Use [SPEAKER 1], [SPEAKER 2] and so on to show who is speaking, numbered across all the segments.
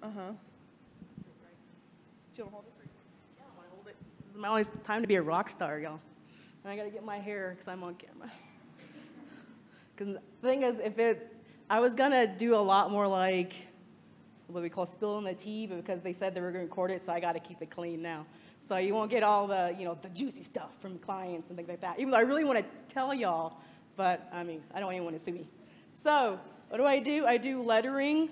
[SPEAKER 1] Uh-huh.
[SPEAKER 2] Yeah, I want to hold it. This is my only time to be a rock star, y'all. And I got to get my hair because I'm on camera. Because the thing is, I was going to do a lot more like what we call spilling the tea, but because they said they were going to record it, so I got to keep it clean now. So you won't get all the, the juicy stuff from clients and things like that, even though I really want to tell y'all, but I mean, I don't want anyone to sue me. So what do? I do lettering.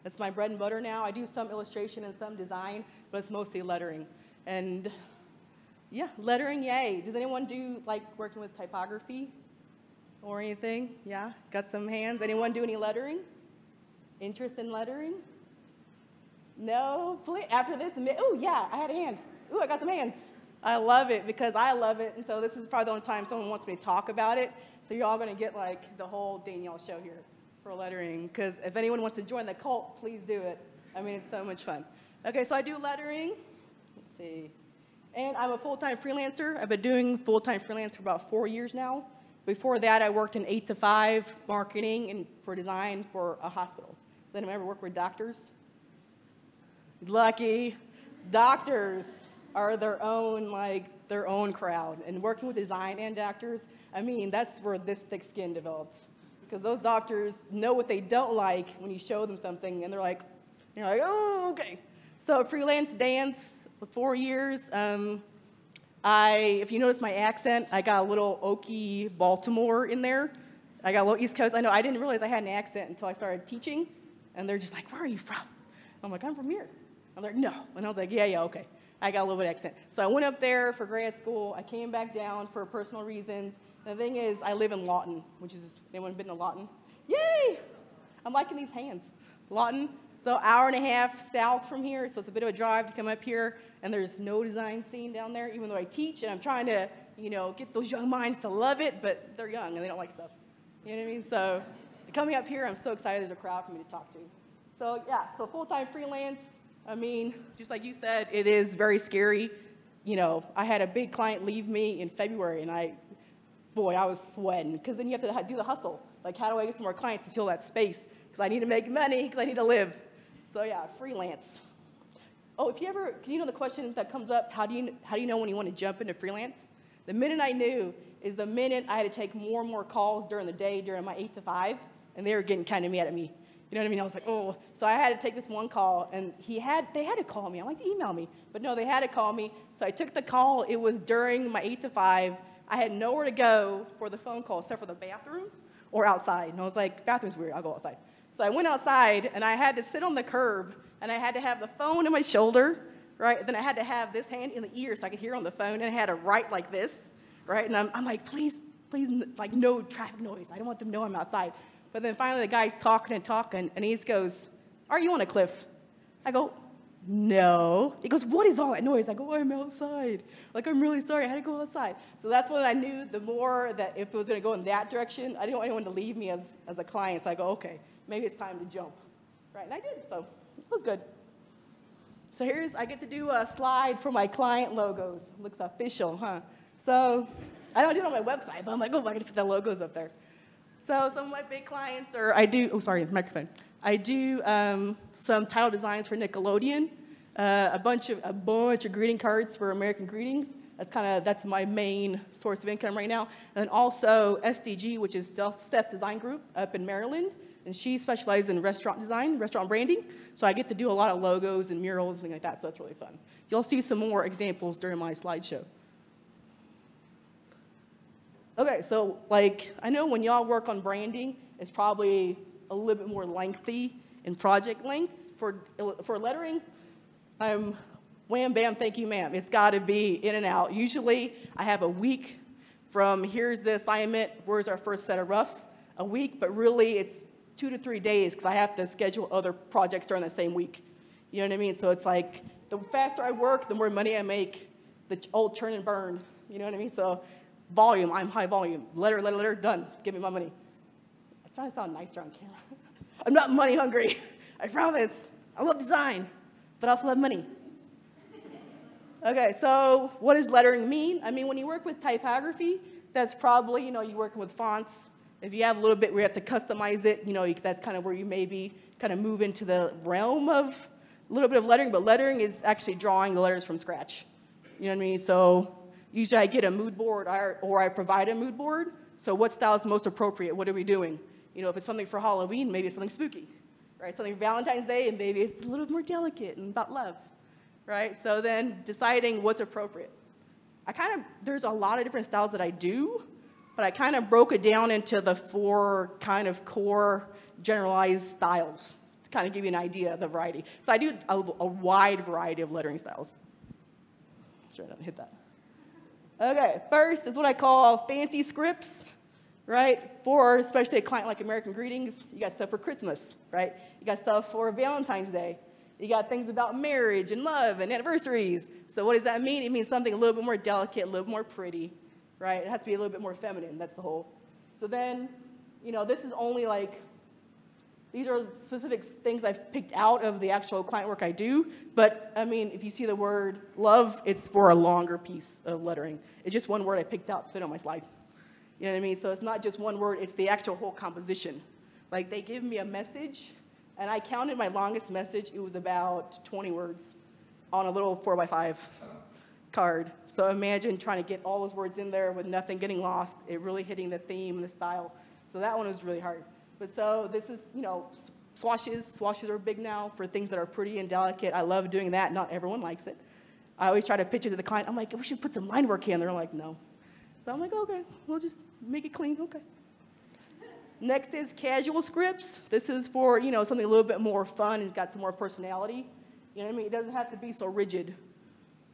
[SPEAKER 2] That's my bread and butter now. I do some illustration and some design, but it's mostly lettering. And yeah, lettering, yay. Does anyone do like working with typography or anything? Yeah, got some hands. Anyone do any lettering? Interest in lettering? No? Please, after this, oh yeah, I had a hand. Ooh, I got some hands. I love it because I love it, and so this is probably the only time someone wants me to talk about it. So you're all going to get like the whole Danielle show here for lettering, because if anyone wants to join the cult, please do it. I mean, it's so much fun. Okay, so I do lettering. Let's see. And I'm a full-time freelancer. I've been doing full-time freelance for about 4 years now. Before that, I worked in 8 to 5 marketing and for design for a hospital. Then I ever worked with doctors. Lucky. Doctors are their own crowd. And working with design and doctors, I mean, that's where this thick skin develops. Because those doctors know what they don't like when you show them something, and you're like, oh, okay. So freelance dance for 4 years. If you notice my accent, I got a little Okie Baltimore in there. I got a little East Coast. I know, I didn't realize I had an accent until I started teaching. And they're just like, where are you from? I'm like, I'm from here. I'm like, no. And I was like, yeah, okay. I got a little bit of accent. So I went up there for grad school. I came back down for personal reasons. And the thing is, I live in Lawton, which is, anyone been to Lawton? Yay! I'm liking these hands. Lawton, so hour and a half south from here, so it's a bit of a drive to come up here. And there's no design scene down there, even though I teach. And I'm trying to, get those young minds to love it, but they're young and they don't like stuff. You know what I mean? So coming up here, I'm so excited there's a crowd for me to talk to. So yeah, so full-time freelance. I mean, just like you said, it is very scary. I had a big client leave me in February, and I was sweating, because then you have to do the hustle. Like, how do I get some more clients to fill that space? Because I need to make money, because I need to live. So yeah, freelance. Oh, the question that comes up, how do you know when you want to jump into freelance? The minute I knew is the minute I had to take more and more calls during the day during my 8 to 5, and they were getting kind of mad at me. You know what I mean? I was like, oh. So I had to take this one call, and they had to call me. I'm like, email me. But no, they had to call me. So I took the call. It was during my 8 to 5. I had nowhere to go for the phone call except for the bathroom or outside. And I was like, bathroom's weird. I'll go outside. So I went outside, and I had to sit on the curb, and I had to have the phone on my shoulder, right? Then I had to have this hand in the ear so I could hear on the phone, and I had to write like this, right? And I'm like, please, like, no traffic noise. I don't want them to know I'm outside. But then finally the guy's talking, and he just goes, are you on a cliff? I go, no. He goes, what is all that noise? I go, I'm outside. Like, I'm really sorry, I had to go outside. So that's when I knew the more that if it was going to go in that direction, I didn't want anyone to leave me as a client. So I go, okay, maybe it's time to jump. Right, and I did, so it was good. So I get to do a slide for my client logos. Looks official, huh? So I don't do it on my website, but I'm like, oh, I got to put the logos up there. So some of my big clients I do some title designs for Nickelodeon, a bunch of greeting cards for American Greetings. That's my main source of income right now. And then also SDG, which is Seth Design Group up in Maryland, and she specializes in restaurant design, restaurant branding. So I get to do a lot of logos and murals and things like that. So that's really fun. You'll see some more examples during my slideshow. Okay, so I know when y'all work on branding, it's probably a little bit more lengthy in project length. For lettering, wham, bam, thank you, ma'am. It's got to be in and out. Usually, I have a week from here's the assignment, where's our first set of roughs, a week, but really it's 2 to 3 days because I have to schedule other projects during the same week. You know what I mean? So it's like the faster I work, the more money I make, the old churn and burn. You know what I mean? So volume, I'm high volume. Letter, done. Give me my money. I'm trying to sound nicer on camera. I'm not money hungry. I promise. I love design, but I also love money. Okay, so what does lettering mean? I mean, when you work with typography, that's probably, you're working with fonts. If you have a little bit where you have to customize it, that's kind of where you maybe kind of move into the realm of a little bit of lettering, but lettering is actually drawing the letters from scratch. You know what I mean? So usually I get a mood board or I provide a mood board. So what style is most appropriate? What are we doing? If it's something for Halloween, maybe it's something spooky, right? Something for Valentine's Day, and maybe it's a little more delicate and about love, right? So then deciding what's appropriate. There's a lot of different styles that I do, but I kind of broke it down into the 4 kind of core generalized styles to kind of give you an idea of the variety. So I do a wide variety of lettering styles. Sure, I don't hit that. Okay, first is what I call fancy scripts, right? For especially a client like American Greetings, you got stuff for Christmas, right? You got stuff for Valentine's Day. You got things about marriage and love and anniversaries. So what does that mean? It means something a little bit more delicate, a little more pretty, right? It has to be a little bit more feminine. That's the whole. So then, this is only these are specific things I've picked out of the actual client work I do. But, if you see the word love, it's for a longer piece of lettering. It's just one word I picked out to fit on my slide. You know what I mean? So it's not just one word. It's the actual whole composition. They give me a message, and I counted my longest message. It was about 20 words on a little 4x5 card. So imagine trying to get all those words in there with nothing getting lost, it really hitting the theme and the style. So that one was really hard. But so this is, swashes. Swashes are big now for things that are pretty and delicate. I love doing that. Not everyone likes it. I always try to pitch it to the client. I'm like, we should put some line work in. They're like, no. So I'm like, okay, we'll just make it clean. Okay. Next is casual scripts. This is for, something a little bit more fun and got some more personality. You know what I mean? It doesn't have to be so rigid.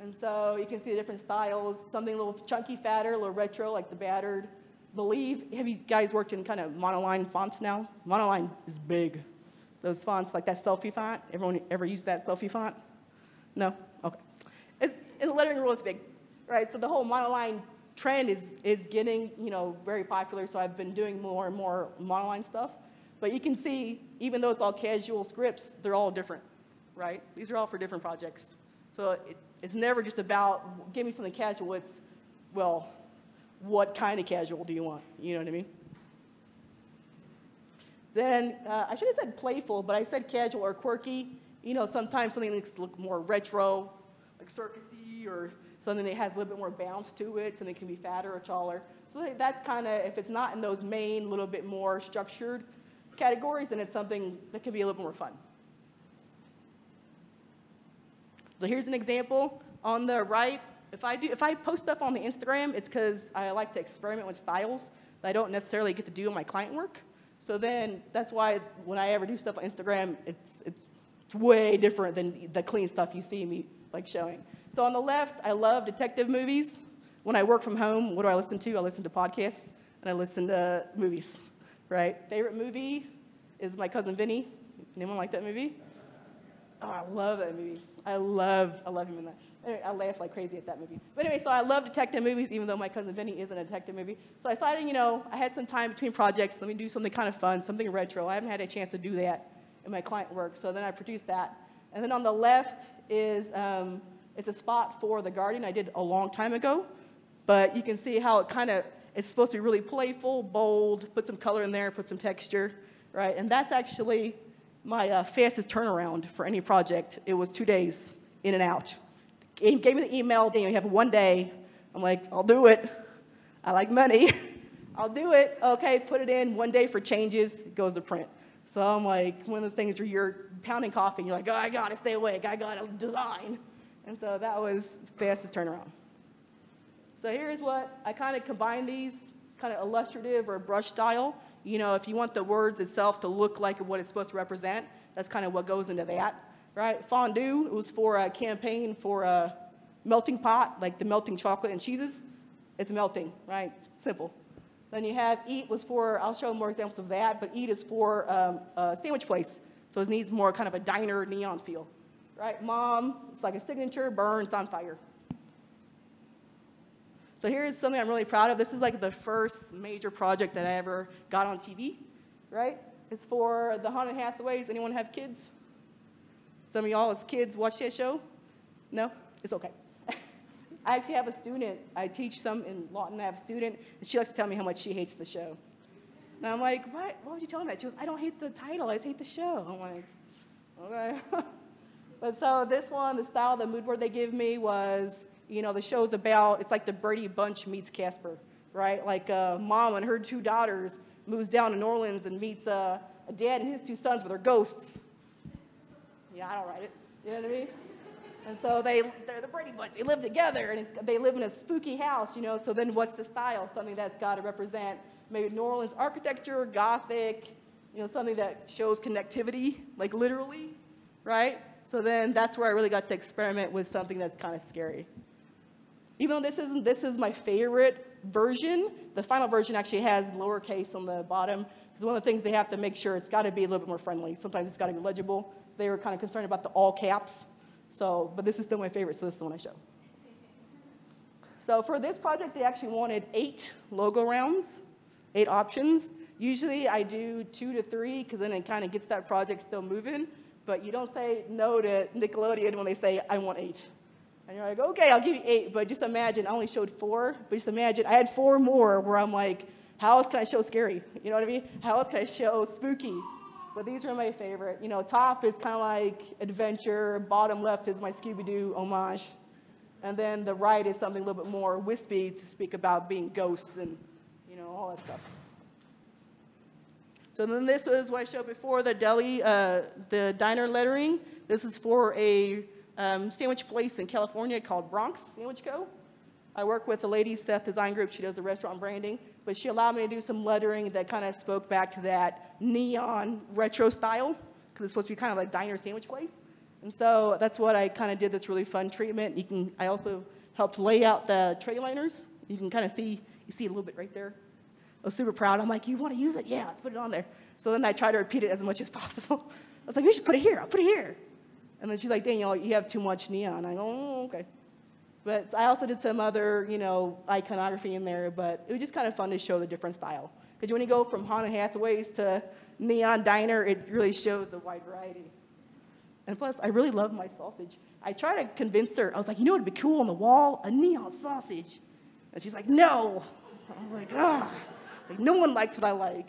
[SPEAKER 2] And so you can see the different styles, something a little chunky, fatter, a little retro, like the Battered. Believe. Have you guys worked in kind of monoline fonts now? Monoline is big. Those fonts, like that selfie font. Everyone ever use that selfie font? No? Okay. In the lettering world, it's big, right? So the whole monoline trend is getting, very popular. So I've been doing more and more monoline stuff. But you can see, even though it's all casual scripts, they're all different, right? These are all for different projects. So it's never just about, give me something casual. It's, well, what kind of casual do you want? You know what I mean? Then, I should have said playful, but I said casual or quirky. Sometimes something needs to look more retro, like circusy, or something that has a little bit more bounce to it, something that can be fatter or taller. So that's kind of, if it's not in those main, little bit more structured categories, then it's something that can be a little bit more fun. So here's an example. On the right, if I post stuff on the Instagram, it's because I like to experiment with styles that I don't necessarily get to do in my client work. So then that's why when I ever do stuff on Instagram, it's way different than the clean stuff you see me showing. So on the left, I love detective movies. When I work from home, what do I listen to? I listen to podcasts and I listen to movies, right? Favorite movie is My Cousin Vinny. Anyone like that movie? Oh, I love that movie. I love him in that. Anyway, I laugh like crazy at that movie. But anyway, so I love detective movies, even though My Cousin Vinny isn't a detective movie. So I decided, I had some time between projects. Let me do something kind of fun, something retro. I haven't had a chance to do that in my client work. So then I produced that. And then on the left is, it's a spot for The Guardian I did a long time ago. But you can see how it's supposed to be really playful, bold, put some color in there, put some texture, right? And that's actually my fastest turnaround for any project. It was 2 days, in and out. He gave me the email, Danielle, you have 1 day. I'm like, I'll do it. I like money. I'll do it. Okay, put it in. 1 day for changes, it goes to print. So I'm like, one of those things where you're pounding coffee and you're like, oh, I got to stay awake. I got to design. And so that was fastest turnaround. So here's what I kind of combine these, kind of illustrative or brush style. If you want the words itself to look like what it's supposed to represent, that's kind of what goes into that. Right? Fondue, it was for a campaign for a melting pot, like the melting chocolate and cheeses. It's melting, right? Simple. Then you have eat was for, I'll show more examples of that, but eat is for a sandwich place. So it needs more kind of a diner neon feel. Right? Mom, it's like a signature, burns on fire. So here's something I'm really proud of. This is like the first major project that I ever got on TV, right? It's for the Haunted Hathaways. Anyone have kids? Some of y'all as kids watch that show? No? It's okay. I actually have a student. I teach some in Lawton. I have a student, and she likes to tell me how much she hates the show. And I'm like, what? Why would you tell me that? She goes, I don't hate the title. I just hate the show. I'm like, okay. But so this one, the style, the mood board they give me was, you know, the show's about, it's like the Brady Bunch meets Casper, right? Like a mom and her 2 daughters moves down to New Orleans and meets a dad and his 2 sons with their ghosts. Yeah, I don't write it. You know what I mean? And so they're the Brady Bunch. They live together, and they live in a spooky house, you know. So then what's the style? Something that's got to represent maybe New Orleans architecture, Gothic, you know, something that shows connectivity, like literally, right? So then that's where I really got to experiment with something that's kind of scary. Even though this is my favorite version, the final version actually has lowercase on the bottom. Because one of the things they have to make sure, it's got to be a little bit more friendly. Sometimes it's got to be legible. They were kind of concerned about the all caps. So, but this is still my favorite, so this is the one I show. So for this project, they actually wanted 8 logo rounds, 8 options. Usually I do 2 to 3, because then it kind of gets that project still moving. But you don't say no to Nickelodeon when they say, I want 8. And you're like, okay, I'll give you 8. But just imagine, I only showed 4. But just imagine, I had 4 more where I'm like, how else can I show scary? You know what I mean? How else can I show spooky? But these are my favorite. You know, top is kind of like adventure. Bottom left is my Scooby-Doo homage. And then the right is something a little bit more wispy to speak about being ghosts and, you know, all that stuff. So then this was what I showed before, the deli, the diner lettering. This is for a sandwich place in California called Bronx Sandwich Co. I work with a lady, Seth Design Group. She does the restaurant branding. But she allowed me to do some lettering that kind of spoke back to that neon retro style, because it's supposed to be kind of like diner sandwich place. And so that's what I kind of did, this really fun treatment. I also helped lay out the tray liners. You can kind of see, you see a little bit right there. I was super proud. I'm like, you want to use it? Yeah, let's put it on there. So then I tried to repeat it as much as possible. I was like, we should put it here. I'll put it here. And then she's like, Danielle, you have too much neon. I go, oh, okay. But I also did some other, you know, iconography in there, but it was just kind of fun to show the different style. Because when you go from Haunted Hathaways to Neon Diner, it really shows the wide variety. And plus, I really love my sausage. I tried to convince her. I was like, you know what would be cool on the wall? A neon sausage. And she's like, no. I was like, ah. Like, no one likes what I like.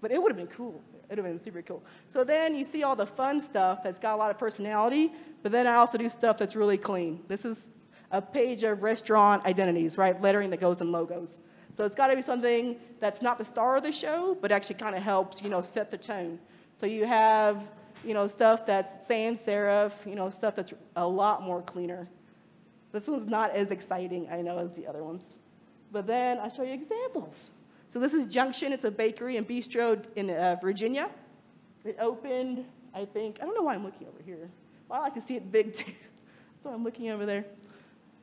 [SPEAKER 2] But it would have been cool. It would have been super cool. So then you see all the fun stuff that's got a lot of personality, but then I also do stuff that's really clean. This is a page of restaurant identities, right? Lettering that goes in logos. So it's got to be something that's not the star of the show, but actually kind of helps, you know, set the tone. So you have, you know, stuff that's sans serif, you know, stuff that's a lot more cleaner. This one's not as exciting, I know, as the other ones. But then I'll show you examples. So this is Junction. It's a bakery and bistro in Virginia. It opened, I think, I don't know why I'm looking over here. Well, I like to see it big, too. So I'm looking over there.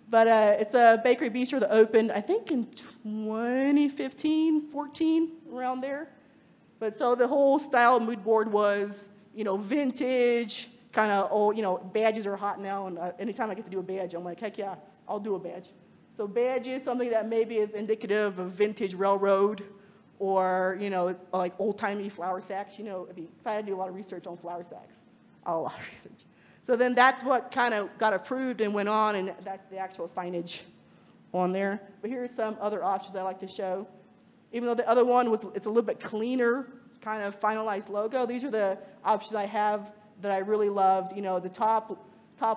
[SPEAKER 2] But it's a bakery bistro that opened, I think, in 2015, 14, around there. But so the whole style mood board was, you know, vintage, kind of old, you know, badges are hot now. And anytime I get to do a badge, I'm like, heck yeah, I'll do a badge. So badge is something that maybe is indicative of vintage railroad or, you know, like old-timey flour sacks. You know, if I had to do a lot of research on flour sacks, a lot of research. So then that's what kind of got approved and went on, and that's the actual signage on there. But here's some other options I like to show. Even though the other one it's a little bit cleaner, kind of finalized logo, these are the options I have that I really loved. You know, the top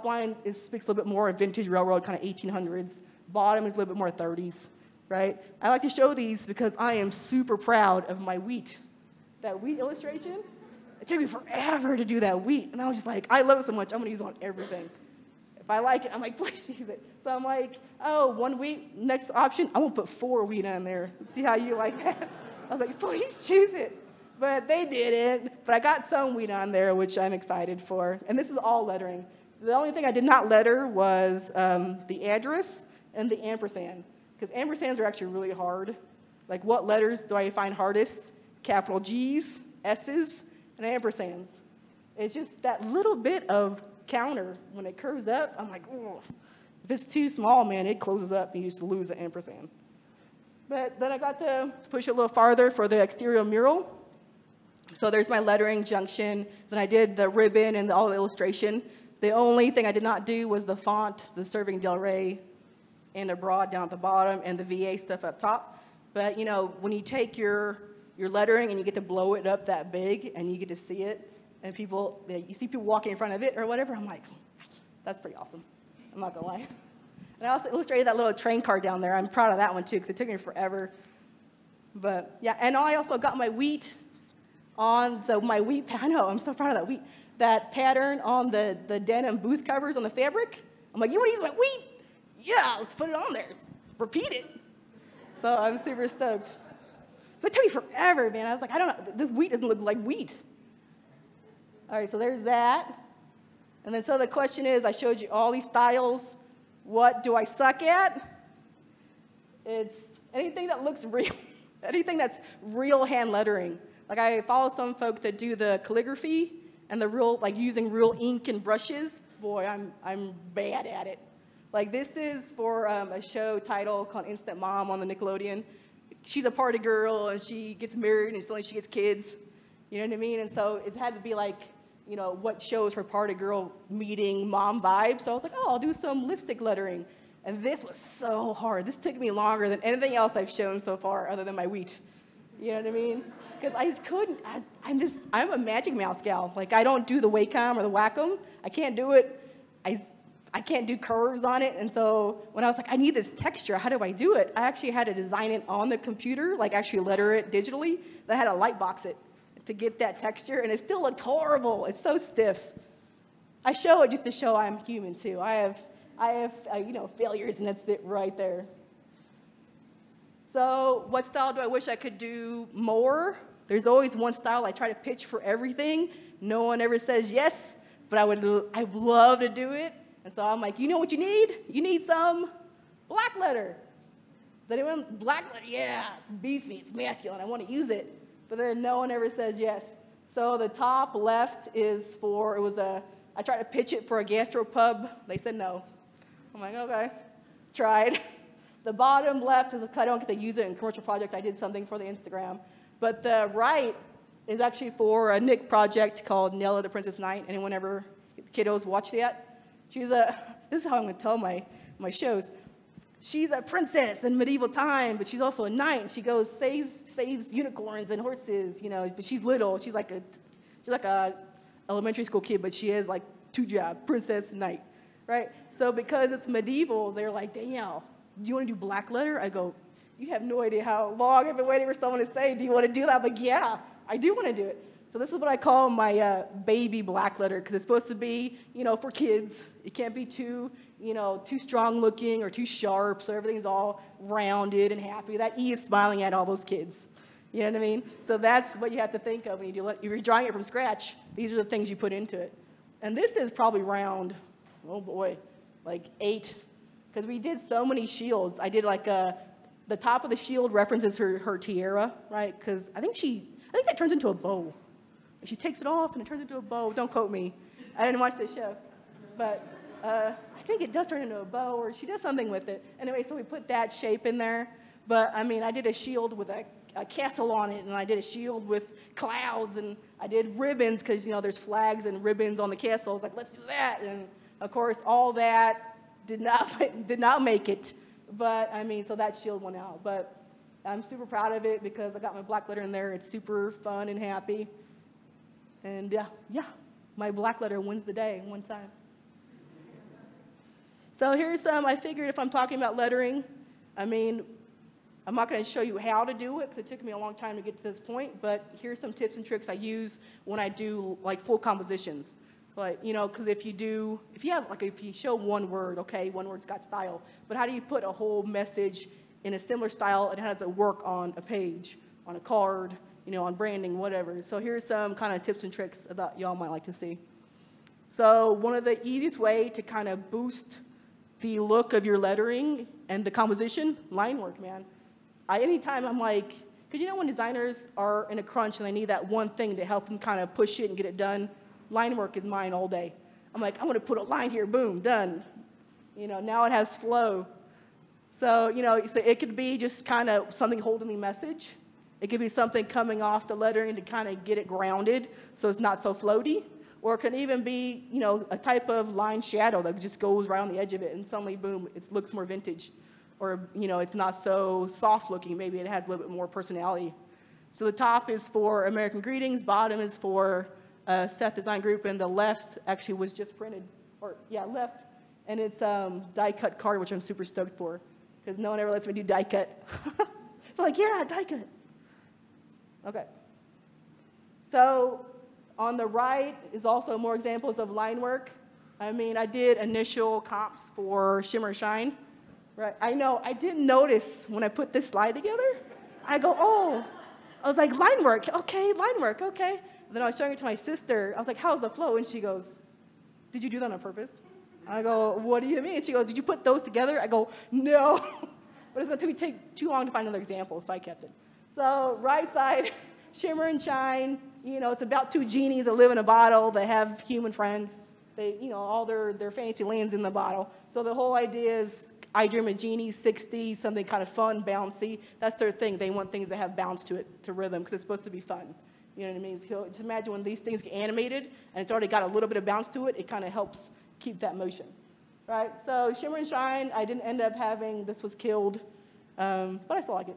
[SPEAKER 2] line speaks a little bit more of vintage railroad, kind of 1800s. Bottom is a little bit more 30s, right? I like to show these because I am super proud of my wheat. That wheat illustration, it took me forever to do that wheat. And I was just like, I love it so much, I'm going to use it on everything. If I like it, I'm like, please use it. So I'm like, oh, 1 wheat, next option, I'm going to put 4 wheat on there. See how you like that? I was like, please choose it. But they didn't. But I got some wheat on there, which I'm excited for. And this is all lettering. The only thing I did not letter was the address and the ampersand, because ampersands are actually really hard. Like, what letters do I find hardest? Capital G's, S's, and ampersands. It's just that little bit of counter. When it curves up, I'm like, oh. If it's too small, man, it closes up and you just lose the ampersand. But then I got to push it a little farther for the exterior mural. So there's my lettering, Junction. Then I did the ribbon and all the illustration. The only thing I did not do was the font, the Serving Del Rey, and the broad down at the bottom, and the VA stuff up top. But, you know, when you take your lettering and you get to blow it up that big and you get to see it, and people, you see people walking in front of it or whatever, I'm like, that's pretty awesome. I'm not going to lie. And I also illustrated that little train car down there. I'm proud of that one, too, because it took me forever. But, yeah, and I also got my wheat on, so my wheat, I know, I'm so proud of that wheat, that pattern on the denim booth covers on the fabric. I'm like, you want to use my wheat? Yeah, let's put it on there. Repeat it. So I'm super stoked. So it took me forever, man. I was like, I don't know, this wheat doesn't look like wheat. All right, so there's that. And then so the question is, I showed you all these styles. What do I suck at? It's anything that looks real, anything that's real hand lettering. Like I follow some folks that do the calligraphy and the real, like using real ink and brushes. Boy, I'm bad at it. Like this is for a show title called Instant Mom on the Nickelodeon. She's a party girl and she gets married and suddenly she gets kids. You know what I mean? And so it had to be like, you know, what shows her party girl meeting mom vibe. So I was like, oh, I'll do some lipstick lettering. And this was so hard. This took me longer than anything else I've shown so far other than my wheat. You know what I mean? Because I just couldn't. I'm a Magic Mouse gal. Like, I don't do the Wacom or the Wacom. I can't do it. I can't do curves on it. And so when I was like, I need this texture, how do I do it? I actually had to design it on the computer, like actually letter it digitally. Then I had to light box it to get that texture, and it still looked horrible. It's so stiff. I show it just to show I'm human too. I have you know, failures, and that's it right there. So what style do I wish I could do more? There's always one style I try to pitch for everything. No one ever says yes, but I'd love to do it. And so I'm like, you know what you need? You need some black letter. Does anyone, black letter? Yeah, it's beefy, it's masculine, I want to use it. But then no one ever says yes. So the top left is for, I tried to pitch it for a gastropub. They said no. I'm like, okay, tried. The bottom left is, I don't get to use it in commercial project. I did something for the Instagram. But the right is actually for a Nick project called Nella the Princess Knight. Anyone ever, kiddos, watch that? This is how I'm going to tell my shows. She's a princess in medieval time, but she's also a knight. And she goes, saves unicorns and horses, you know, but she's little. She's like a elementary school kid, but she has like 2 jobs, princess, knight, right? So because it's medieval, they're like, Danielle, do you want to do black letter? I go, you have no idea how long I've been waiting for someone to say, do you want to do that? I'm like, yeah, I do want to do it. So this is what I call my baby black letter, because it's supposed to be, you know, for kids. It can't be too, you know, too strong looking or too sharp, so everything's all rounded and happy. That E is smiling at all those kids. You know what I mean? So that's what you have to think of when you do it. If you're drawing it from scratch, these are the things you put into it. And this is probably round, oh boy, like 8. Because we did so many shields. I did like the top of the shield references her tiara, right? Because I think that turns into a bow. She takes it off and it turns into a bow. Don't quote me. I didn't watch this show. But I think it does turn into a bow, or she does something with it. Anyway, so we put that shape in there. But, I mean, I did a shield with a castle on it, and I did a shield with clouds, and I did ribbons because, you know, there's flags and ribbons on the castle. I was like, let's do that. And, of course, all that did not make it. But, I mean, so that shield went out. But I'm super proud of it because I got my black letter in there. It's super fun and happy. And, yeah, my black letter wins the day one time. So here's some, I figured if I'm talking about lettering, I mean, I'm not going to show you how to do it because it took me a long time to get to this point, but here's some tips and tricks I use when I do like full compositions. Like, you know, because if you show one word, okay, one word's got style, but how do you put a whole message in a similar style, and how does it work on a page, on a card, you know, on branding, whatever. So here's some kind of tips and tricks that y'all might like to see. So one of the easiest way to kind of boost the look of your lettering and the composition, line work, man. Anytime I'm like, because you know when designers are in a crunch and they need that one thing to help them kind of push it and get it done, line work is mine all day. I'm like, I want to put a line here, boom, done. You know, now it has flow. So, you know, so it could be just kind of something holding the message. It could be something coming off the lettering to kind of get it grounded so it's not so floaty. Or it can even be, you know, a type of line shadow that just goes right on the edge of it and suddenly, boom, it looks more vintage. or, it's not so soft looking. Maybe it has a little bit more personality. So the top is for American Greetings, bottom is for Seth Design Group, and the left actually was just printed, left, and it's die cut card, which I'm super stoked for, because no one ever lets me do die cut. So like, yeah, die cut. Okay. So on the right is also more examples of line work. I mean, I did initial comps for Shimmer and Shine. Right? I know, I didn't notice when I put this slide together. I go, oh. I was like, line work, okay, line work, okay. And then I was showing it to my sister. I was like, how's the flow? And she goes, did you do that on purpose? I go, what do you mean? And she goes, did you put those together? I go, no. But it's going to take too long to find another example, so I kept it. So right side, Shimmer and Shine. It's about two genies that live in a bottle that have human friends. They, all their fancy lands in the bottle. So the whole idea is, I Dream of Genie, 60, something kind of fun, bouncy. That's their thing. They want things that have bounce to it, to rhythm, because it's supposed to be fun. You know what I mean? So just imagine when these things get animated, and it's already got a little bit of bounce to it, it kind of helps keep that motion. Right? So Shimmer and Shine, I didn't end up having, this was killed, but I still like it.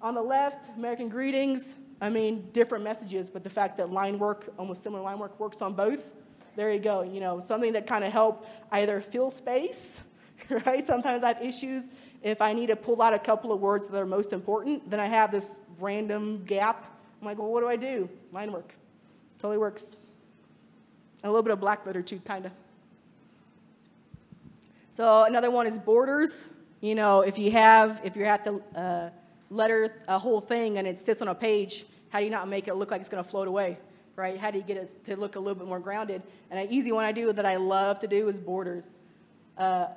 [SPEAKER 2] On the left, American Greetings, I mean, different messages, but the fact that line work, almost similar line work, works on both, there you go. Something that kind of help either fill space, right? Sometimes I have issues if I need to pull out a couple of words that are most important, then I have this random gap. I'm like, well, what do I do? Line work. Totally works. And a little bit of black letter too, kind of. So another one is borders. If you have to letter a whole thing and it sits on a page, how do you not make it look like it's going to float away, right? How do you get it to look a little bit more grounded? And an easy one I do that I love to do is borders.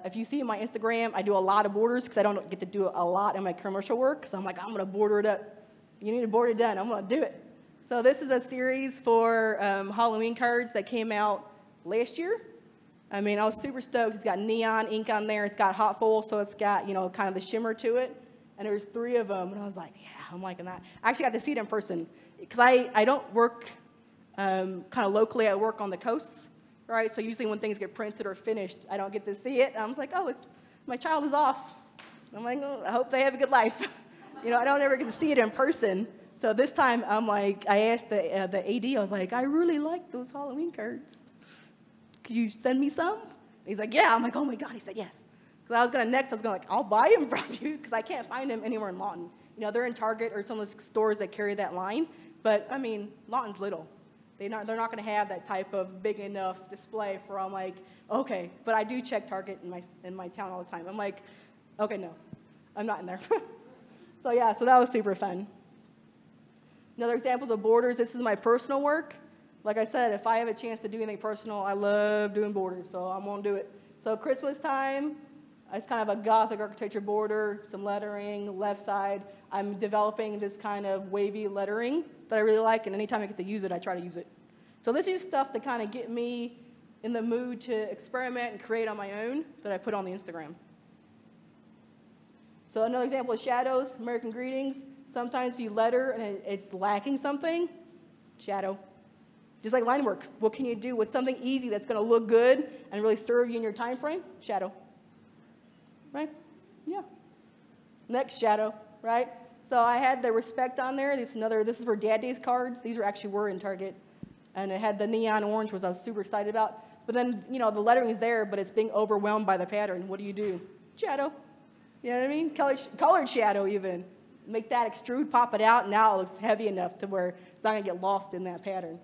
[SPEAKER 2] If you see my Instagram, I do a lot of borders because I don't get to do it a lot in my commercial work. So I'm like, I'm going to border it up. You need a border done. I'm going to do it. So this is a series for Halloween cards that came out last year. I mean, I was super stoked. It's got neon ink on there. It's got hot foil, so it's got, kind of the shimmer to it. And there's 3 of them. And I was like, yeah, I'm liking that. I actually got to see it in person because I don't work kind of locally. I work on the coasts. Right, so usually when things get printed or finished, I don't get to see it. I was like, oh, my child is off. I'm like, oh, I hope they have a good life. I don't ever get to see it in person. So this time, I'm like, I asked the AD, I was like, I really like those Halloween cards. Could you send me some? And he's like, yeah. I'm like, oh my God. He said yes. Because I was going to I'll buy them from you because I can't find them anywhere in Lawton. They're in Target or some of the stores that carry that line. But I mean, Lawton's little. They're not going to have that type of big enough display for, I'm like, okay. But I do check Target in my town all the time. I'm like, okay, no, I'm not in there. So yeah, so that was super fun. Another examples of borders, this is my personal work. Like I said, if I have a chance to do anything personal, I love doing borders, so I'm going to do it. So Christmas time, it's kind of a Gothic architecture border, some lettering, left side. I'm developing this kind of wavy lettering that I really like, and anytime I get to use it, I try to use it. So this is stuff to kind of get me in the mood to experiment and create on my own that I put on the Instagram. So another example is shadows, American Greetings. Sometimes if you letter and it's lacking something, shadow. Just like line work, what can you do with something easy that's going to look good and really serve you in your time frame? Shadow. Right? Yeah. Next, shadow, right? So I had the respect on there. This is for Dad Days cards. These were in Target. And it had the neon orange, which I was super excited about. But then, the lettering is there, but it's being overwhelmed by the pattern. What do? Shadow. You know what I mean? Colored shadow even. Make that extrude, pop it out, and now it looks heavy enough to where it's not going to get lost in that pattern.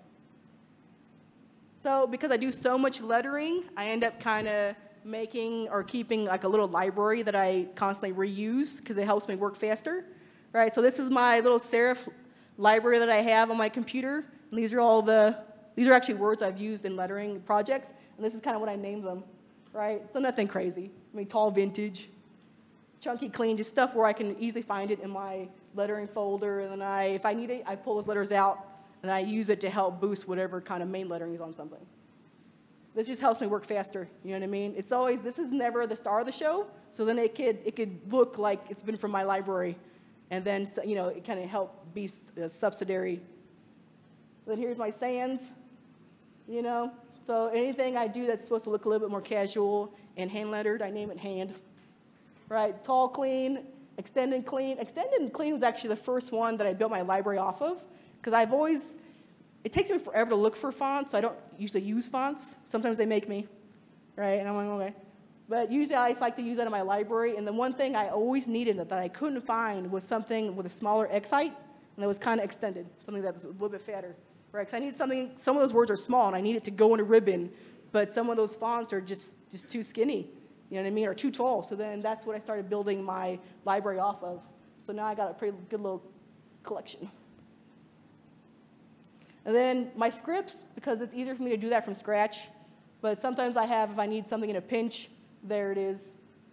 [SPEAKER 2] So because I do so much lettering, I end up kind of making or keeping like a little library that I constantly reuse because it helps me work faster, right? So this is my little serif library that I have on my computer. And these are actually words I've used in lettering projects, and this is kind of what I named them, right? So nothing crazy. I mean, tall vintage, chunky clean, just stuff where I can easily find it in my lettering folder, and then if I need it, I pull those letters out, and I use it to help boost whatever kind of main lettering is on something. This just helps me work faster, you know what I mean? This is never the star of the show, so then it could look like it's been from my library, and then, it kind of help be subsidiary. Then here's my sans, So anything I do that's supposed to look a little bit more casual and hand lettered, I name it hand. right? Tall, clean, extend and clean. Extend and clean was actually the first one that I built my library off of, because it takes me forever to look for fonts, so I don't usually use fonts. Sometimes they make me, right? And I'm like, okay. But usually I just like to use that in my library, and the one thing I always needed that I couldn't find was something with a smaller X height, and that was kind of extended, something that was a little bit fatter, right? Because I need something, some of those words are small, and I need it to go in a ribbon, but some of those fonts are just too skinny, you know what I mean, or too tall. So then that's what I started building my library off of. So now I got a pretty good little collection. And then my scripts, because it's easier for me to do that from scratch, but sometimes if I need something in a pinch, there it is.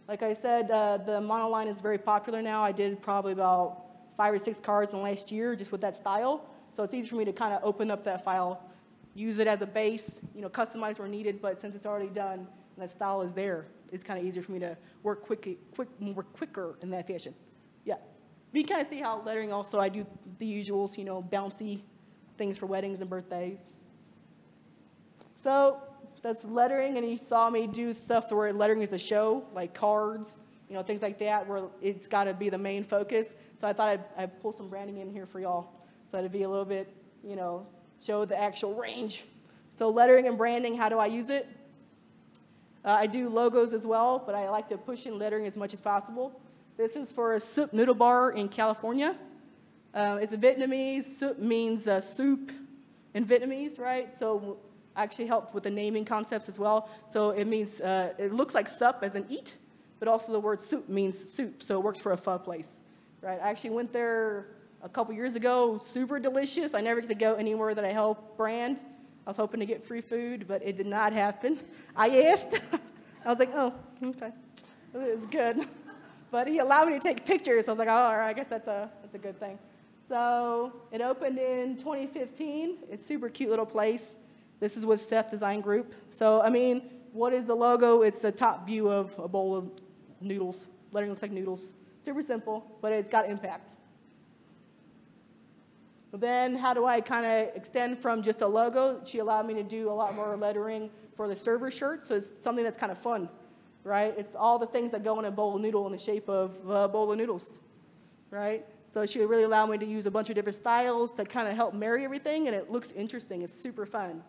[SPEAKER 2] Like I said, the monoline is very popular now. I did probably about 5 or 6 cards in the last year just with that style. So it's easy for me to kind of open up that file, use it as a base, customize where needed, but since it's already done and that style is there, it's kind of easier for me to work quicker in that fashion. Yeah. You can kind of see how lettering also, I do the usuals, bouncy things for weddings and birthdays. So that's lettering, and you saw me do stuff where lettering is the show, like cards, things like that, where it's got to be the main focus. So I thought I'd pull some branding in here for y'all, so it'd be a little bit, show the actual range. So lettering and branding, how do I use it? I do logos as well, but I like to push in lettering as much as possible. This is for a soup noodle bar in California. It's a Vietnamese. Soup means soup in Vietnamese, right? So I actually helped with the naming concepts as well. So it means, it looks like sup as in eat, but also the word soup means soup, so it works for a pho place, right? I actually went there a couple years ago, super delicious. I never get to go anywhere that I help brand. I was hoping to get free food, but it did not happen. I asked. I was like, oh, okay. It was good. But he allowed me to take pictures, so I was like, oh, all right, I guess that's a good thing. So it opened in 2015. It's a super cute little place. This is with Steph Design Group. So, what is the logo? It's the top view of a bowl of noodles. Lettering looks like noodles. Super simple, but it's got impact. But then how do I kind of extend from just a logo? She allowed me to do a lot more lettering for the server shirt, so it's something that's kind of fun, right? It's all the things that go in a bowl of noodle in the shape of a bowl of noodles, right? So she really allowed me to use a bunch of different styles to kind of help marry everything, and it looks interesting. It's super fun.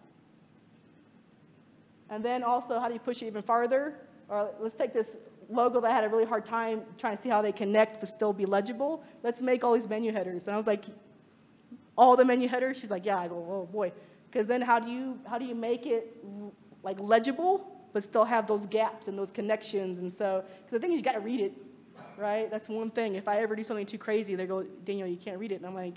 [SPEAKER 2] And then also, how do you push it even farther? Or let's take this logo that I had a really hard time trying to see how they connect to still be legible. Let's make all these menu headers. And I was like, all the menu headers? She's like, yeah. I go, oh boy. Because then how do you make it like legible, but still have those gaps and those connections? And so, because the thing is, you got to read it, right? That's one thing. If I ever do something too crazy, they go, Danielle, you can't read it. And I'm like,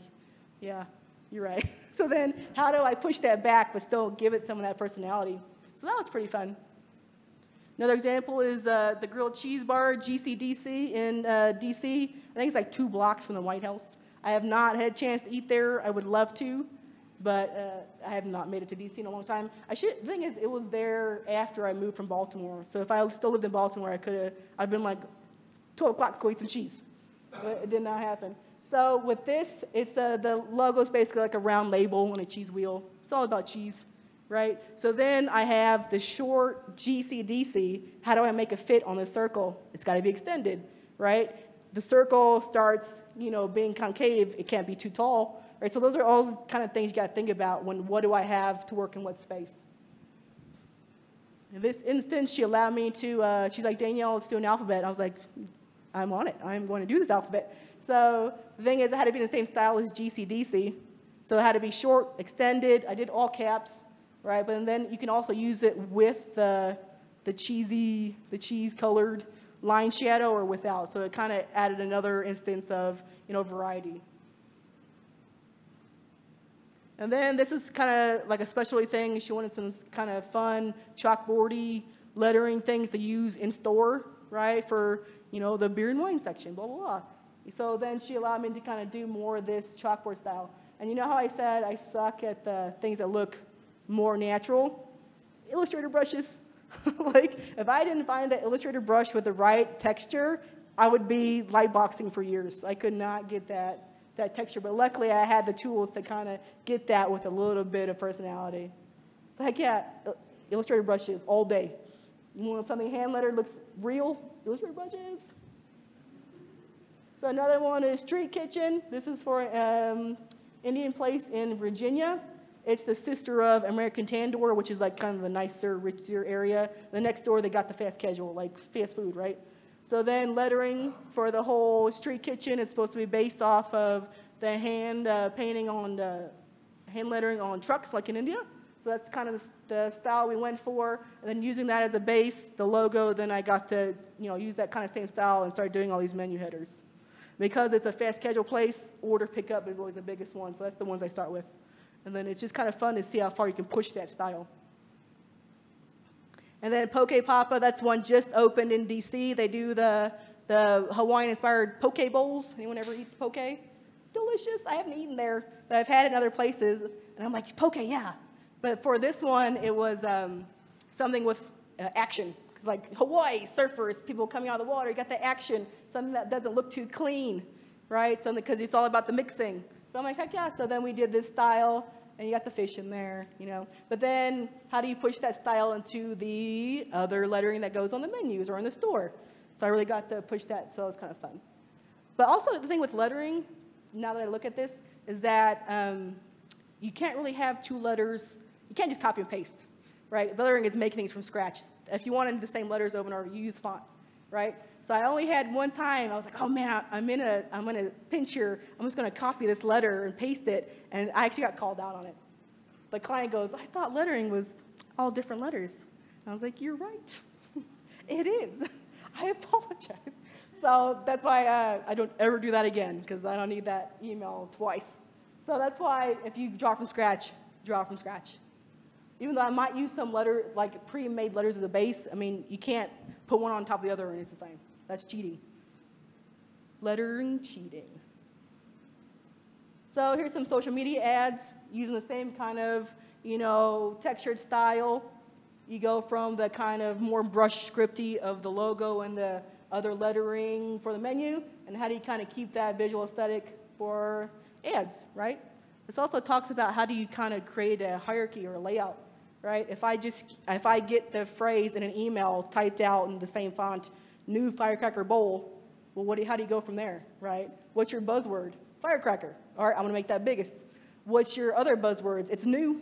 [SPEAKER 2] yeah, you're right. So then, how do I push that back, but still give it some of that personality? So that was pretty fun. Another example is the grilled cheese bar, GCDC in DC. I think it's like 2 blocks from the White House. I have not had a chance to eat there. I would love to, but I have not made it to DC in a long time. The thing is, it was there after I moved from Baltimore. So if I still lived in Baltimore, I'd been like 12 o'clock to go eat some cheese. But it did not happen. So with this, it's the logo is basically like a round label on a cheese wheel. It's all about cheese, right? So then I have the short GCDC. How do I make it fit on the circle? It's got to be extended, right? The circle starts, being concave. It can't be too tall, right? So those are all kind of things you got to think about when what do I have to work in what space. In this instance, she allowed me to, she's like, Danielle, let's do an alphabet. I was like, I'm on it. I'm going to do this alphabet. So the thing is, it had to be the same style as GCDC. So it had to be short, extended. I did all caps, right? But then you can also use it with the cheese-colored line shadow or without. So it kind of added another instance of, variety. And then this is kind of like a specialty thing. She wanted some kind of fun chalkboardy lettering things to use in store, right? For, the beer and wine section, blah, blah, blah. So then she allowed me to kind of do more of this chalkboard style. And you know how I said I suck at the things that look more natural? Illustrator brushes. Like, if I didn't find that Illustrator brush with the right texture, I would be light boxing for years. I could not get that texture. But luckily, I had the tools to kind of get that with a little bit of personality. Like, yeah, Illustrator brushes all day. You want something hand lettered looks real? Illustrator brushes. So another one is Street Kitchen. This is for Indian place in Virginia. It's the sister of American Tandoor, which is like kind of the nicer, richer area. The next door, they got the fast casual, like fast food, right? So then lettering for the whole Street Kitchen is supposed to be based off of the hand painting on hand lettering on trucks, like in India. So that's kind of the style we went for. And then using that as a base, the logo, then I got to use that kind of same style and start doing all these menu headers. Because it's a fast casual place, order pickup is always the biggest one. So that's the ones I start with. And then it's just kind of fun to see how far you can push that style. And then Poke Papa, that's one just opened in DC. They do the Hawaiian-inspired poke bowls. Anyone ever eat poke? Delicious. I haven't eaten there, but I've had it in other places. And I'm like, poke, yeah. But for this one, it was something with action. Because like Hawaii, surfers, people coming out of the water, you got the action. Something that doesn't look too clean, right? Something because it's all about the mixing. So I'm like, heck yeah. So then we did this style, and you got the fish in there, But then how do you push that style into the other lettering that goes on the menus or in the store? So I really got to push that, so it was kind of fun. But also the thing with lettering, now that I look at this, is that you can't really have two letters. You can't just copy and paste, right? Lettering is making things from scratch. If you wanted the same letters over and over, you use font, right? So I only had one time, I was like, oh man, I'm in a pinch here. I'm just gonna copy this letter and paste it, and I actually got called out on it. The client goes, I thought lettering was all different letters. And I was like, you're right, it is. I apologize. So that's why I don't ever do that again, because I don't need that email twice. So that's why if you draw from scratch, draw from scratch. Even though I might use some letter, like pre-made letters as a base, I mean, you can't put one on top of the other and it's the same. That's cheating. Lettering cheating. So here's some social media ads using the same kind of, textured style. You go from the kind of more brush scripty of the logo and the other lettering for the menu, and how do you kind of keep that visual aesthetic for ads, right? This also talks about how do you kind of create a hierarchy or a layout, right? If I get the phrase in an email typed out in the same font, new firecracker bowl, well, how do you go from there, right? What's your buzzword? Firecracker. All right, I'm gonna make that biggest. What's your other buzzwords? It's new,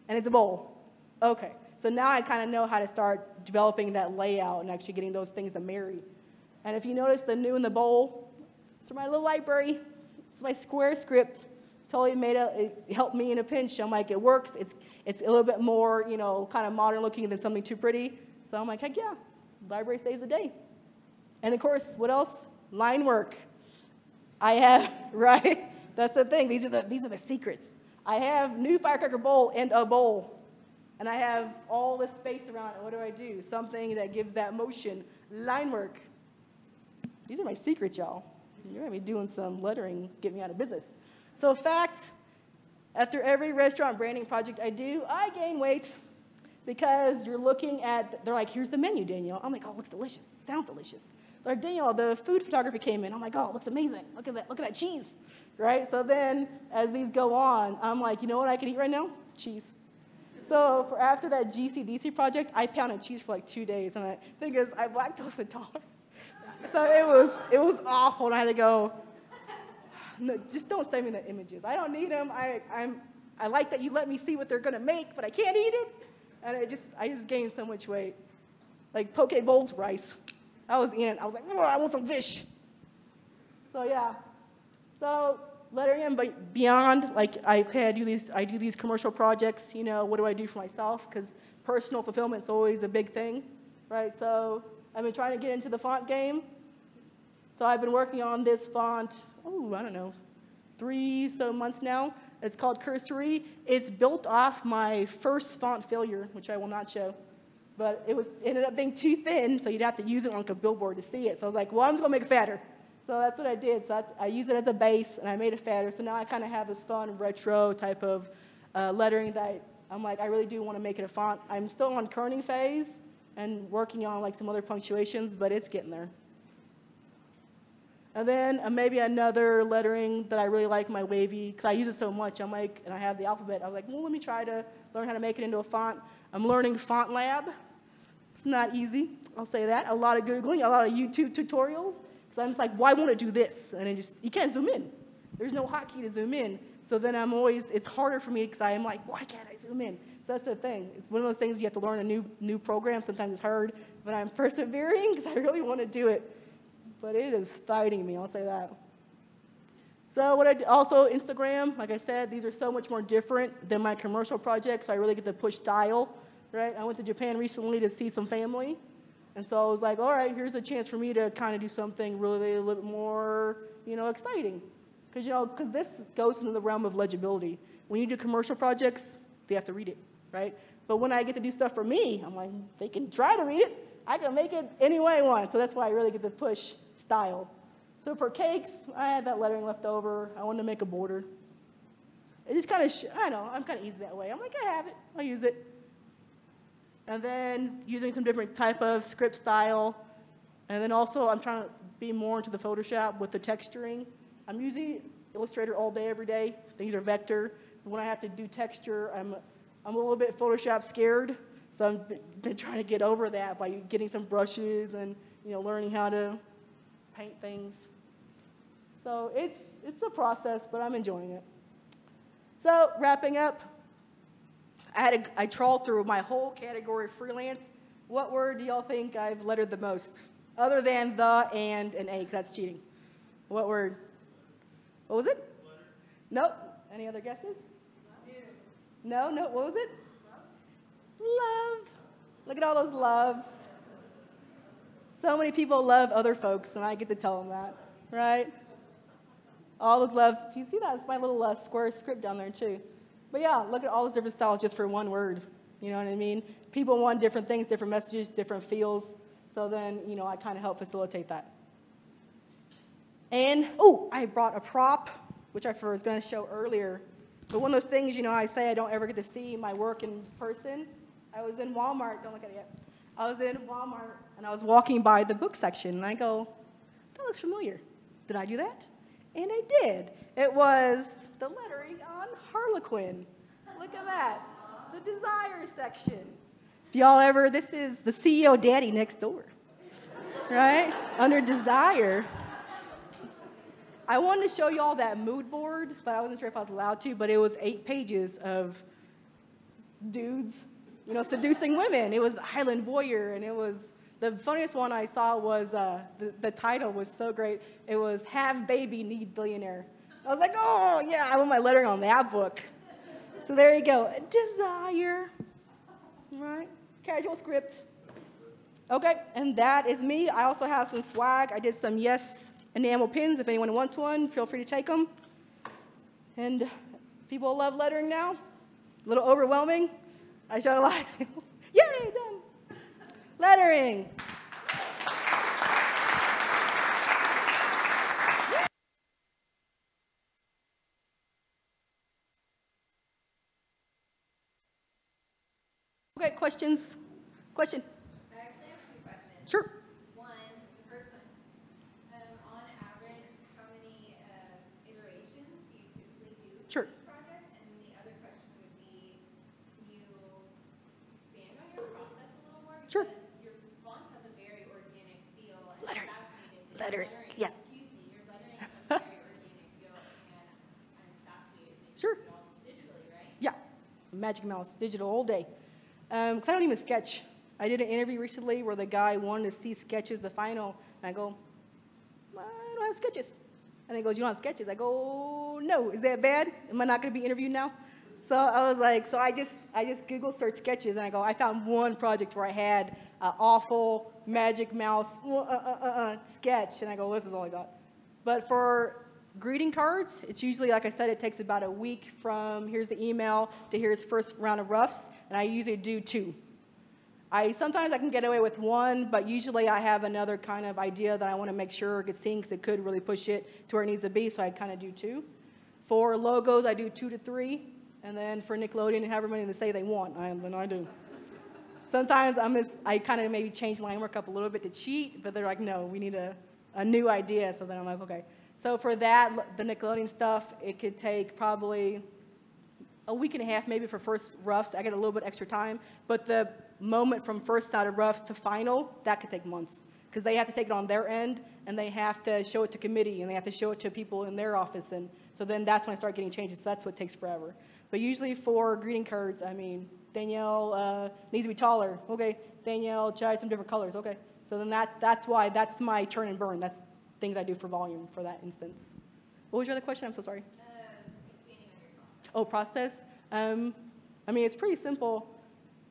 [SPEAKER 2] and it's a bowl. Okay, so now I kind of know how to start developing that layout and actually getting those things to marry. And if you notice the new and the bowl, it's my little library. It's my Square script. Totally it helped me in a pinch. I'm like, it works. It's a little bit more, kind of modern looking than something too pretty. So I'm like, heck yeah, library saves the day. And of course, what else? Line work. I have, right? That's the thing. These are the secrets. I have new firecracker bowl and a bowl. And I have all the space around it. What do I do? Something that gives that motion. Line work. These are my secrets, y'all. You're going to be doing some lettering, get me out of business. So fact, after every restaurant branding project I do, I gain weight because you're looking at, they're like, here's the menu, Danielle. I'm like, oh, it looks delicious. Sounds delicious. They're like, Danielle, the food photography came in. I'm like, oh, it looks amazing. Look at that cheese, right? So then as these go on, I'm like, you know what I can eat right now? Cheese. So after that GCDC project, I pounded cheese for like 2 days. And the thing is, I'm lactose intolerant. So it was awful, and I had to go, no, just don't send me the images. I don't need them. I like that you let me see what they're going to make, but I can't eat it. And I just gained so much weight. Like poke bowls, rice. I was eating it. I was like, oh, I want some fish. So yeah. So lettering and beyond, like I do these commercial projects. What do I do for myself? Because personal fulfillment is always a big thing, right? So I've been trying to get into the font game. So I've been working on this font, I don't know, 3 months now. It's called Cursory. It's built off my first font failure, which I will not show. But it ended up being too thin, so you'd have to use it on like a billboard to see it. So I was like, well, I'm just going to make it fatter. So that's what I did. So I use it as a base, and I made it fatter. So now I kind of have this fun retro type of lettering that I'm like, I really do want to make it a font. I'm still on kerning phase and working on like some other punctuations, but it's getting there. And then maybe another lettering that I really like, my wavy, because I use it so much. I'm like, and I have the alphabet. I was like, well, let me try to learn how to make it into a font. I'm learning Font Lab. It's not easy, I'll say that. A lot of Googling, a lot of YouTube tutorials. Because I'm just like, why won't it do this? And it just, you can't zoom in. There's no hotkey to zoom in. So then I'm always, it's harder for me because I'm like, why can't I zoom in? So that's the thing. It's one of those things you have to learn a new program. Sometimes it's hard, but I'm persevering because I really want to do it. But it is fighting me, I'll say that. So what I do, also Instagram, like I said, these are so much more different than my commercial projects, so I really get to push style, right? I went to Japan recently to see some family, and so I was like, all right, here's a chance for me to kind of do something really a little bit more, exciting. Because this goes into the realm of legibility. When you do commercial projects, they have to read it, right? But when I get to do stuff for me, I'm like, they can try to read it. I can make it any way I want. So that's why I really get to push style. So for cakes, I had that lettering left over. I wanted to make a border. It just kind of, I know, I'm kind of easy that way. I'm like, I have it. I'll use it. And then using some different type of script style. And then also I'm trying to be more into the Photoshop with the texturing. I'm using Illustrator all day, every day. Things are vector. When I have to do texture, I'm a little bit Photoshop scared. So I've been trying to get over that by getting some brushes and learning how to paint things. So it's a process, but I'm enjoying it. So wrapping up, I trawled through my whole category of freelance. What word do y'all think I've lettered the most? Other than the, and a, because that's cheating. What word? What was it? Letter. Nope. Any other guesses? No, what was it? Love. Look at all those loves. So many people love other folks, and I get to tell them that, right? All those loves. If you see that, it's my little square script down there, too. But yeah, look at all those different styles just for one word. You know what I mean? People want different things, different messages, different feels. So then, I kind of help facilitate that. And, I brought a prop, which I was going to show earlier. But one of those things, I say I don't ever get to see my work in person. I was in Walmart. Don't look at it yet. I was in Walmart, and I was walking by the book section, and I go, that looks familiar. Did I do that? And I did. It was the lettering on Harlequin. Look at that. The desire section. If y'all ever, this is the CEO daddy next door, right? Under desire. I wanted to show y'all that mood board, but I wasn't sure if I was allowed to, but it was 8 pages of dudes, seducing women. It was Highland Voyeur, and it was, the funniest one I saw was, the title was so great. It was Have Baby, Need Billionaire. I was like, oh, yeah, I want my lettering on that book. So there you go. Desire, right? Casual script. Okay, and that is me. I also have some swag. I did some Yes enamel pins. If anyone wants one, feel free to take them. And people love lettering now. A little overwhelming. I showed a lot of examples. Yay, done. Lettering. Okay, questions? Question?
[SPEAKER 1] I actually have 2 questions.
[SPEAKER 2] Sure.
[SPEAKER 1] One, the first one, on average, how many iterations do you typically do
[SPEAKER 2] Sure.
[SPEAKER 1] for each project? And then the other question would be, can you expand on your process a little more?
[SPEAKER 2] Sure.
[SPEAKER 1] Because your fonts have a very organic feel. And
[SPEAKER 2] Lettering.
[SPEAKER 1] I'm fascinated.
[SPEAKER 2] Lettering, yes.
[SPEAKER 1] Excuse me, your lettering has a very organic feel, and I'm fascinated.
[SPEAKER 2] Sure.
[SPEAKER 1] You do it all digitally, right?
[SPEAKER 2] Yeah. Magic Mouse, digital all day. Because I don't even sketch. I did an interview recently where the guy wanted to see sketches, the final, and I go, I don't have sketches. And he goes, you don't have sketches? I go, no. Is that bad? Am I not going to be interviewed now? So I was like, so I just Google search sketches, and I go, I found one project where I had an awful Magic Mouse sketch, and I go, this is all I got. But for greeting cards, it's usually, like I said, it takes about a week from here's the email to here's first round of roughs, and I usually do 2. Sometimes I can get away with 1, but usually I have another kind of idea that I want to make sure gets seen because it could really push it to where it needs to be, so I kind of do 2. For logos, I do 2 to 3, and then for Nickelodeon, however many they say they want, then I do. Sometimes I kind of maybe change line work up a little bit to cheat, but they're like, no, we need a new idea, so then I'm like, okay. So for that, the Nickelodeon stuff, it could take probably a week and a half maybe for first roughs. I get a little bit extra time. But the moment from first out of roughs to final, that could take months. because they have to take it on their end, and they have to show it to committee, and they have to show it to people in their office. And so then that's when I start getting changes. So that's what takes forever. But usually for greeting cards, I mean, Danielle needs to be taller. Okay. Danielle, try some different colors. Okay. So then that's why that's my turn and burn. That's things I do for volume for that instance. What was your other question? I'm so sorry.
[SPEAKER 1] Expanding on your process.
[SPEAKER 2] Oh, process. I mean, it's pretty simple.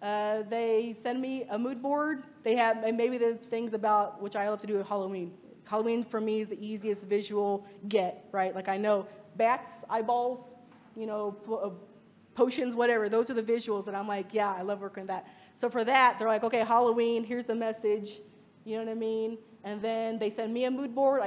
[SPEAKER 2] They send me a mood board. They have and maybe the things about which I love to do with Halloween. Halloween for me is the easiest visual get, right? Like I know bats, eyeballs, you know, potions, whatever. Those are the visuals that I'm like, yeah, I love working on that. So for that, they're like, okay, Halloween, here's the message. You know what I mean? And then they send me a mood board.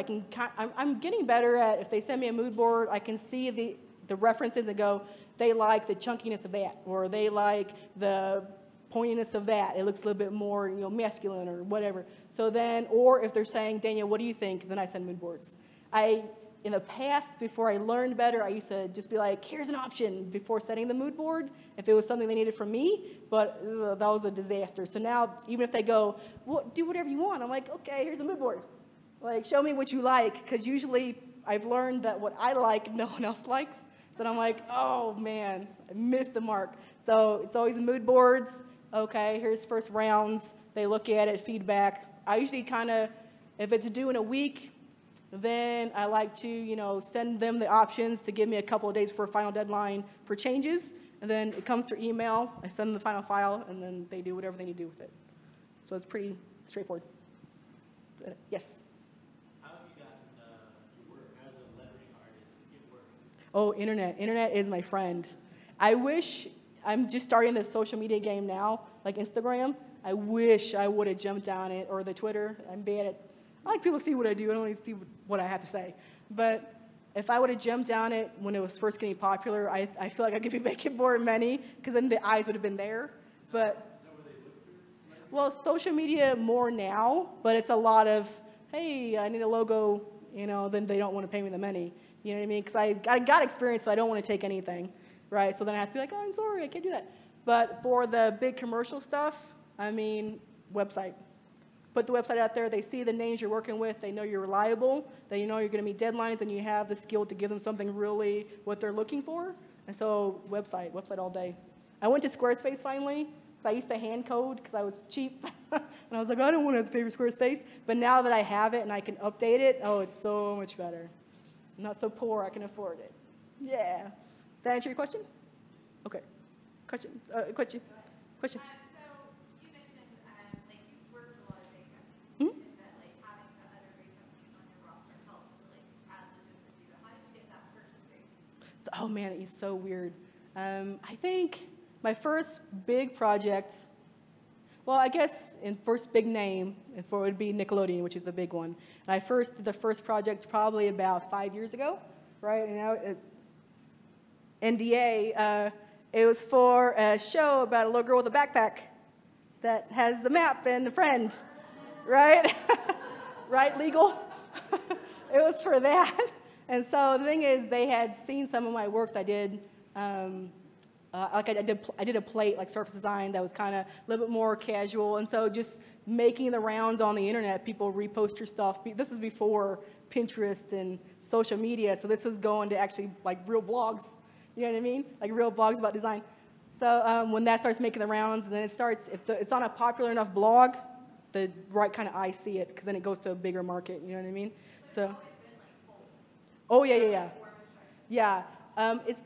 [SPEAKER 2] I'm getting better at, if they send me a mood board, I can see the references and go, they like the chunkiness of that, or they like the pointiness of that. It looks a little bit more, you know, masculine or whatever. So then, or if they're saying, Danielle, what do you think? Then I send mood boards. In the past, before I learned better, I used to just be like, here's an option before setting the mood board, if it was something they needed from me, but that was a disaster. So now, even if they go, well, do whatever you want, I'm like, okay, here's a mood board. Like, show me what you like, because usually I've learned that what I like, no one else likes. So I'm like, oh, man, I missed the mark. So it's always mood boards. Okay, here's first rounds. They look at it, feedback. I usually kind of, if it's due in a week, then I like to, you know, send them the options to give me a couple of days for a final deadline for changes. And then it comes through email. I send them the final file, and then they do whatever they need to do with it. So it's pretty straightforward. Yes?
[SPEAKER 3] How have you gotten your work as a lettering artist to get work?
[SPEAKER 2] Oh, internet. Internet is my friend. I wish, I'm just starting the social media game now, like Instagram. I wish I would have jumped on it, or the Twitter. I'm bad at, I like people to see what I do. I don't even see what I have to say. But if I would have jumped on it when it was first getting popular, I feel like I could be making more money, because then the eyes would have been there. But,
[SPEAKER 3] is that where they look for?
[SPEAKER 2] well, social media more now, but it's a lot of, hey, I need a logo, you know, then they don't want to pay me the money. You know what I mean? Because I got experience, so I don't want to take anything, right? So then I have to be like, oh, I'm sorry, I can't do that. But for the big commercial stuff, I mean, website. Put the website out there. They see the names you're working with. They know you're reliable. They know you're going to meet deadlines, and you have the skill to give them something really what they're looking for. And so website all day. I went to Squarespace finally. I used to hand code because I was cheap. And I was like, I don't want to pay for Squarespace. But now that I have it and I can update it, oh, it's so much better. I'm not so poor, I can afford it. Yeah. Did that answer your question? Okay. Question? Question?
[SPEAKER 1] So you mentioned, like, you've worked with a lot of big companies. You mentioned that, like, having the other big companies on your roster helps to, like, add legitimacy. But how did you get that first big?
[SPEAKER 2] Oh, man, it's so weird. I think my first big project, well, I guess in first big name, it would be Nickelodeon, which is the big one. And I first did the first project probably about 5 years ago, right? And now, NDA, it was for a show about a little girl with a backpack that has the map and a friend, right? Right, legal? It was for that. And so the thing is, they had seen some of my works I did. I did a plate, like surface design, that was kind of a little bit more casual. And so just making the rounds on the internet, people repost your stuff. This was before Pinterest and social media, so this was going to actually like real blogs. You know what I mean? Like real blogs about design. So when that starts making the rounds, and then it starts, if it's on a popular enough blog, the right kind of eyes see it, because then it goes to a bigger market. You know what I mean? So. Oh yeah. Yeah. It's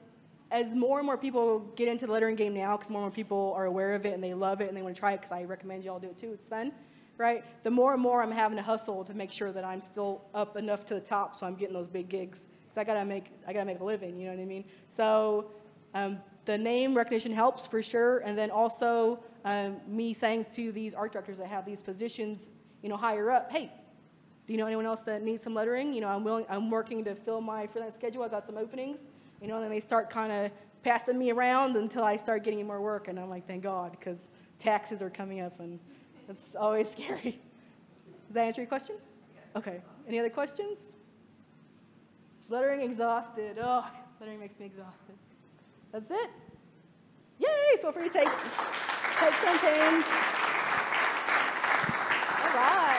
[SPEAKER 2] as more and more people get into the lettering game now, because more and more people are aware of it and they love it and they want to try it, because I recommend you all do it too. It's fun, right? The more and more I'm having to hustle to make sure that I'm still up enough to the top, so I'm getting those big gigs. Because I gotta make a living. You know what I mean? So the name recognition helps for sure, and then also me saying to these art directors that have these positions, you know, higher up, hey, do you know anyone else that needs some lettering? You know, I'm working to fill my freelance schedule. I got some openings. You know, and then they start kind of passing me around until I start getting more work, and I'm like, thank God, because taxes are coming up, and it's always scary. Does that answer your question? Okay. Any other questions? Lettering exhausted. Oh, lettering makes me exhausted. That's it. Yay! Feel free to take some pins. All right.